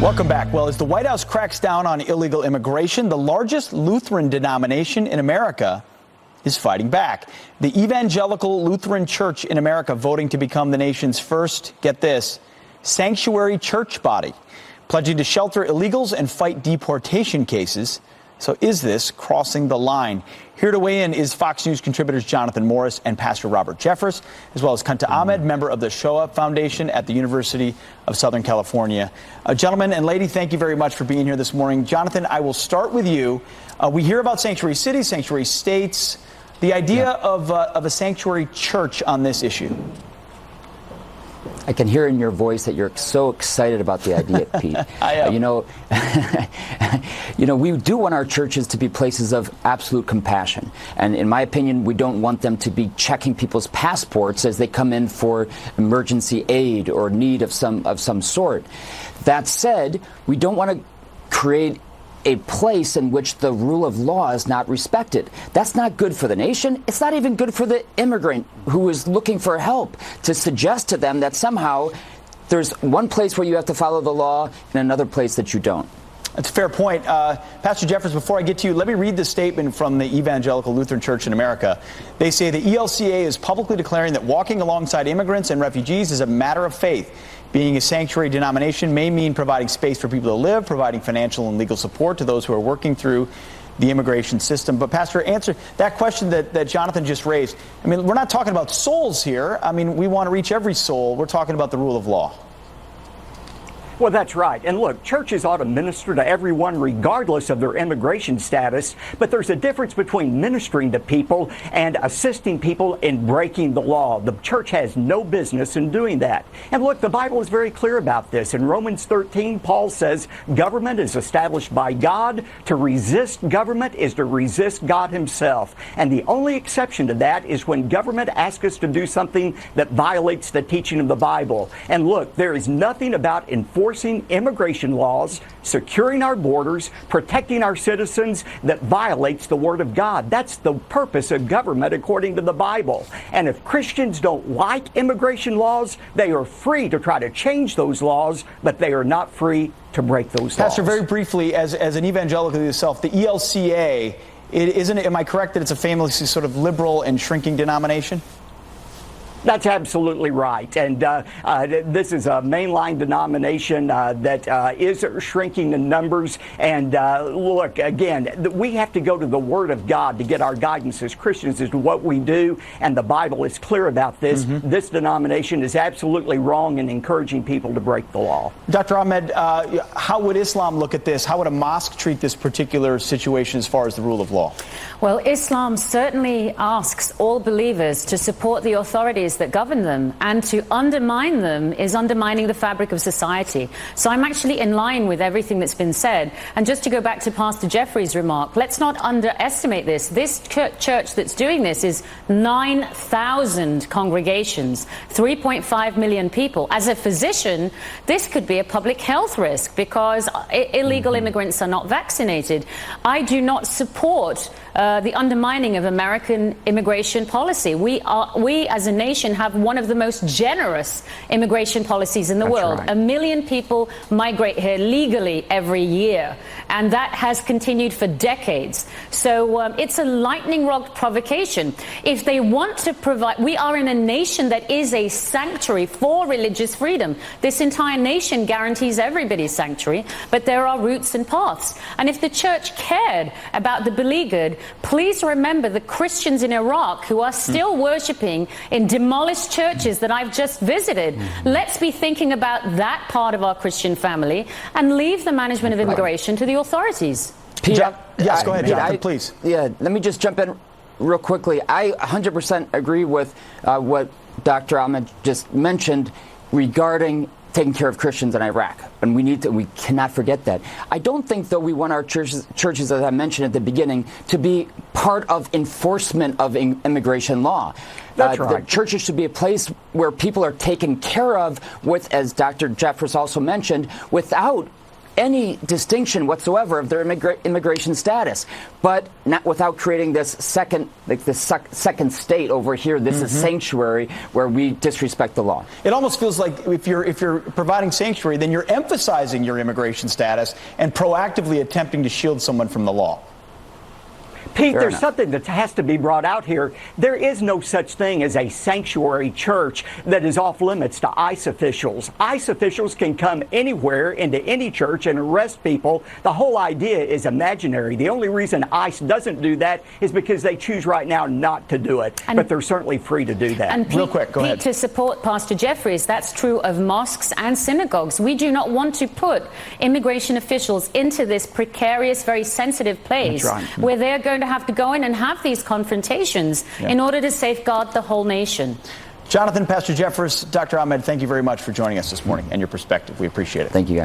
Welcome back. Well, as the White House cracks down on illegal immigration, the largest Lutheran denomination in America is fighting back. The Evangelical Lutheran Church in America voting to become the nation's first, get this, sanctuary church body, pledging to shelter illegals and fight deportation cases. So is this crossing the line? Here to weigh in is Fox News contributors Jonathan Morris and Pastor Robert Jeffress, as well as Kunta Ahmed, member of the Shoah Foundation at the University of Southern California. Gentlemen and lady, thank you very much for being here this morning. Jonathan, I will start with you. We hear about sanctuary cities, sanctuary states, the idea of a sanctuary church on this issue. I can hear in your voice that you're so excited about the idea, Pete. I am. We do want our churches to be places of absolute compassion. And in my opinion, we don't want them to be checking people's passports as they come in for emergency aid or need of some sort. That said, we don't want to create a place in which the rule of law is not respected. That's not good for the nation. It's not even good for the immigrant who is looking for help, to suggest to them that somehow there's one place where you have to follow the law and another place that you don't. That's a fair point. Pastor Jeffress, before I get to you, let me read the statement from the Evangelical Lutheran Church in America. They say the ELCA is publicly declaring that walking alongside immigrants and refugees is a matter of faith. Being a sanctuary denomination may mean providing space for people to live, providing financial and legal support to those who are working through the immigration system. But Pastor, answer that question that Jonathan just raised. I mean, we're not talking about souls here. I mean, we want to reach every soul. We're talking about the rule of law. Well, that's right. And look, churches ought to minister to everyone regardless of their immigration status. But there's a difference between ministering to people and assisting people in breaking the law. The church has no business in doing that. And look, the Bible is very clear about this. In Romans 13, Paul says government is established by God. To resist government is to resist God himself. And the only exception to that is when government asks us to do something that violates the teaching of the Bible. And look, there is nothing about enforcing immigration laws, securing our borders, protecting our citizens that violates the Word of God. That's the purpose of government according to the Bible. And if Christians don't like immigration laws, they are free to try to change those laws, but they are not free to break those laws. Pastor, very briefly, as an evangelical yourself, the ELCA, am I correct that it's a famously sort of liberal and shrinking denomination? That's absolutely right. And this is a mainline denomination that is shrinking in numbers. And look, again, we have to go to the Word of God to get our guidance as Christians as to what we do. And the Bible is clear about this. Mm-hmm. This denomination is absolutely wrong in encouraging people to break the law. Dr. Ahmed, how would Islam look at this? How would a mosque treat this particular situation as far as the rule of law? Well, Islam certainly asks all believers to support the authorities that govern them, and to undermine them is undermining the fabric of society. So I'm actually in line with everything that's been said. And just to go back to Pastor Jeffrey's remark, let's not underestimate this. This church that's doing this is 9,000 congregations, 3.5 million people. As a physician, this could be a public health risk because illegal immigrants are not vaccinated. I do not support the undermining of American immigration policy. We as a nation have one of the most generous immigration policies in the world. Right. 1 million people migrate here legally every year, and that has continued for decades. So it's a lightning rod provocation. If they want to provide, we are in a nation that is a sanctuary for religious freedom. This entire nation guarantees everybody's sanctuary, but there are routes and paths. And if the church cared about the beleaguered, please remember the Christians in Iraq who are still worshiping in demolished churches that I've just visited. Let's be thinking about that part of our Christian family and leave the management of immigration to the authorities. Pete, yes, go ahead, Jonathan, please. Yeah, let me just jump in real quickly. I 100% agree with what Dr. Ahmed just mentioned regarding taking care of Christians in Iraq, and we cannot forget that. I don't think, though, we want our churches, as I mentioned at the beginning, to be part of enforcement of immigration law. That's right. The churches should be a place where people are taken care of with, as Dr. Jeffress also mentioned, without any distinction whatsoever of their immigration status, but not without creating this second state over here. This is sanctuary where we disrespect the law. It almost feels like if you're providing sanctuary, then you're emphasizing your immigration status and proactively attempting to shield someone from the law. Pete, Fair there's enough. something that has to be brought out here. There is no such thing as a sanctuary church that is off limits to ICE officials. ICE officials can come anywhere into any church and arrest people. The whole idea is imaginary. The only reason ICE doesn't do that is because they choose right now not to do it. But they're certainly free to do that. And Pete, Real quick, go ahead. Pete, to support Pastor Jeffries, that's true of mosques and synagogues. We do not want to put immigration officials into this precarious, very sensitive place where they're going to have to go in and have these confrontations in order to safeguard the whole nation. Jonathan, Pastor Jeffers, Dr. Ahmed, thank you very much for joining us this morning and your perspective. We appreciate it. Thank you, guys.